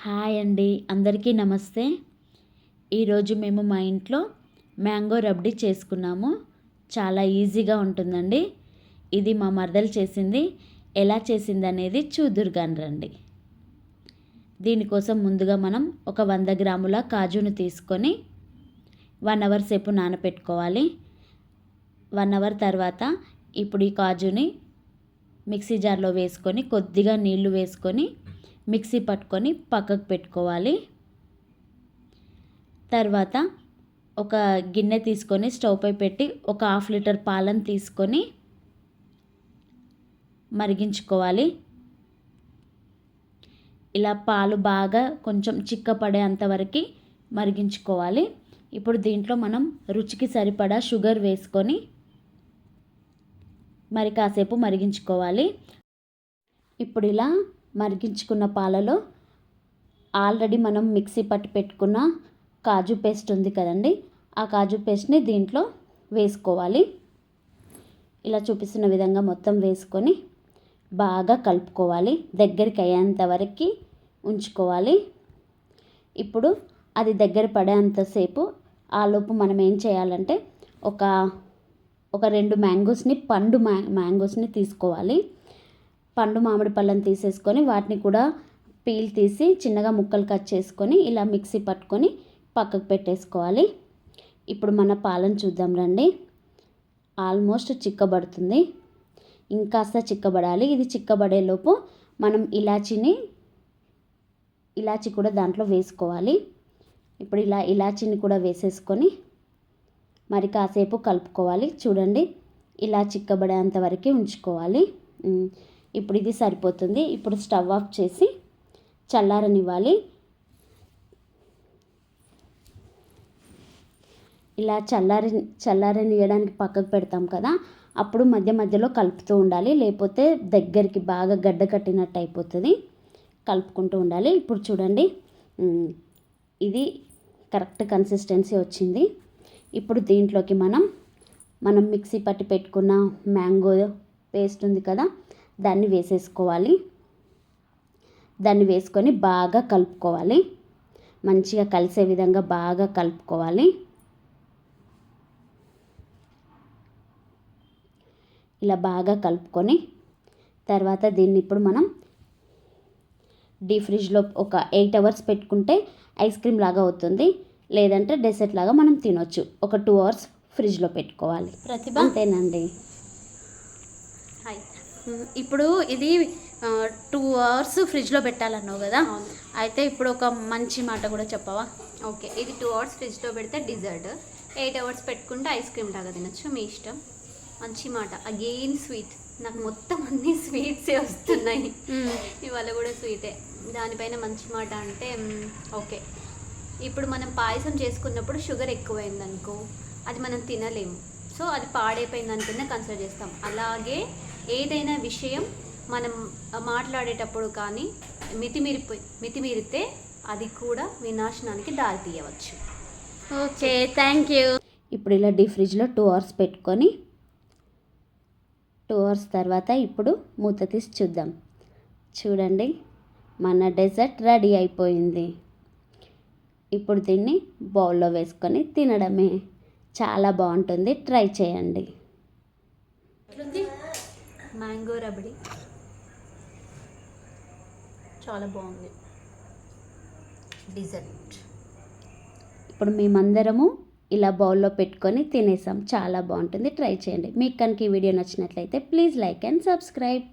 Hi అండి, అందరికీ నమస్తే. ఈరోజు మేము మా ఇంట్లో మ్యాంగో రబ్డీ చేసుకున్నాము. చాలా ఈజీగా ఉంటుందండి. ఇది మా మరదలు చేసింది. ఎలా చేసింది అనేది చూదురుగాని రండి. దీనికోసం ముందుగా మనం ఒక 100 గ్రాముల కాజును తీసుకొని 1 అవర్ సేపు నానపెట్టుకోవాలి. 1 అవర్ తర్వాత ఇప్పుడు ఈ కాజుని మిక్సీ జార్లో వేసుకొని కొద్దిగా నీళ్లు వేసుకొని మిక్సీ పట్టుకొని పక్కకు పెట్టుకోవాలి. తర్వాత ఒక గిన్నె తీసుకొని స్టవ్ పై పెట్టి ఒక 1/2 లీటర్ పాలను తీసుకొని మరిగించుకోవాలి. ఇలా పాలు బాగా కొంచెం చిక్కపడేంత వరకు మరిగించుకోవాలి. ఇప్పుడు దీంట్లో మనం రుచికి సరిపడా షుగర్ వేసుకొని మరి కాసేపు మరిగించుకోవాలి. ఇప్పుడు ఇలా మరిగించుకున్న పాలలో ఆల్రెడీ మనం మిక్సీ పట్టి పెట్టుకున్న కాజు పేస్ట్ ఉంది కదండి, ఆ కాజు పేస్ట్ని దీంట్లో వేసుకోవాలి. ఇలా చూపిస్తున్న విధంగా మొత్తం వేసుకొని బాగా కలుపుకోవాలి. దగ్గరికి అయ్యేంత వరకు ఉంచుకోవాలి. ఇప్పుడు అది దగ్గర పడేంతసేపు ఆలోపు మనం ఏం చేయాలంటే ఒక 2 మ్యాంగోస్ని మ్యాంగోస్ని తీసుకోవాలి. పండు మామిడి పళ్ళని తీసేసుకొని వాటిని కూడా పీల్ తీసి చిన్నగా ముక్కలు కట్ చేసుకొని ఇలా మిక్సీ పట్టుకొని పక్కకు పెట్టేసుకోవాలి. ఇప్పుడు మన పాలను చూద్దాం రండి. ఆల్మోస్ట్ చిక్కబడుతుంది. ఇంకాస్త చిక్కబడాలి. ఇది చిక్కబడేలోపు మనం ఇలాచి కూడా దాంట్లో వేసుకోవాలి. ఇప్పుడు ఇలాచిని కూడా వేసేసుకొని మరి కాసేపు కలుపుకోవాలి. చూడండి, ఇలా చిక్కబడేంత వరకు ఉంచుకోవాలి. ఇప్పుడు ఇది సరిపోతుంది. ఇప్పుడు స్టవ్ ఆఫ్ చేసి చల్లారనివ్వాలి. ఇలా చల్లారనివ్వడానికి పక్కకు పెడతాం కదా, అప్పుడు మధ్య మధ్యలో కలుపుతూ ఉండాలి. లేకపోతే దగ్గరికి బాగా గడ్డ కట్టినట్టు అయిపోతుంది. కలుపుకుంటూ ఉండాలి. ఇప్పుడు చూడండి, ఇది కరెక్ట్ కన్సిస్టెన్సీ వచ్చింది. ఇప్పుడు దీంట్లోకి మనం మిక్సీ పట్టి పెట్టుకున్న మ్యాంగో పేస్ట్ ఉంది కదా, దాన్ని వేసేసుకోవాలి. దాన్ని వేసుకొని బాగా కలుపుకోవాలి. మంచిగా కలిసే విధంగా బాగా కలుపుకోవాలి. ఇలా బాగా కలుపుకొని తర్వాత దీన్ని ఇప్పుడు మనం డీప్ ఫ్రిడ్జ్లో ఒక 8 అవర్స్ పెట్టుకుంటే ఐస్ క్రీమ్ లాగా అవుతుంది. లేదంటే డెసర్ట్ లాగా మనం తినొచ్చు. ఒక 2 అవర్స్ ఫ్రిడ్జ్లో పెట్టుకోవాలి. ప్రతిభ అంతేనండి. ఇప్పుడు ఇది 2 అవర్స్ ఫ్రిడ్జ్లో పెట్టాలన్నావు కదా, అయితే ఇప్పుడు ఒక మంచి మాట కూడా చెప్పవా? ఓకే, ఇది 2 అవర్స్ ఫ్రిడ్జ్లో పెడితే డిజర్ట్, 8 అవర్స్ పెట్టుకుంటే ఐస్ క్రీమ్ లాగా తినచ్చు, మీ ఇష్టం. మంచి మాట. Again sweet. నాకు మొత్తం అన్ని స్వీట్సే వస్తున్నాయి. ఇవాళ కూడా స్వీటే. దానిపైన మంచి మాట అంటే ఓకే. ఇప్పుడు మనం పాయసం చేసుకున్నప్పుడు షుగర్ ఎక్కువైందనుకో అది మనం తినలేము. సో అది పాడైపోయింది అనుకునే కన్సిడర్ చేస్తాం. అలాగే ఏదైనా విషయం మనం మాట్లాడేటప్పుడు కానీ మితిమీరితే అది కూడా వినాశనానికి దారి తీయవచ్చు. Okay, thank you. ఇప్పుడు ఇలా డీప్ ఫ్రిడ్జ్లో 2 అవర్స్ పెట్టుకొని 2 అవర్స్ తర్వాత ఇప్పుడు మూత తీసి చూద్దాం. చూడండి, మన డెజర్ట్ రెడీ అయిపోయింది. ఇప్పుడు దీన్ని బౌల్లో వేసుకొని తినడమే. చాలా బాగుంటుంది, ట్రై చేయండి. మ్యాంగో రబడి చాలా బాగుంది. డిజర్ట్ ఇప్పుడు మేమందరము ఇలా బౌల్లో పెట్టుకొని తినేసాం. చాలా బాగుంటుంది, ట్రై చేయండి. మీకు కనుక ఈ వీడియో నచ్చినట్లయితే ప్లీజ్ లైక్ అండ్ సబ్స్క్రైబ్.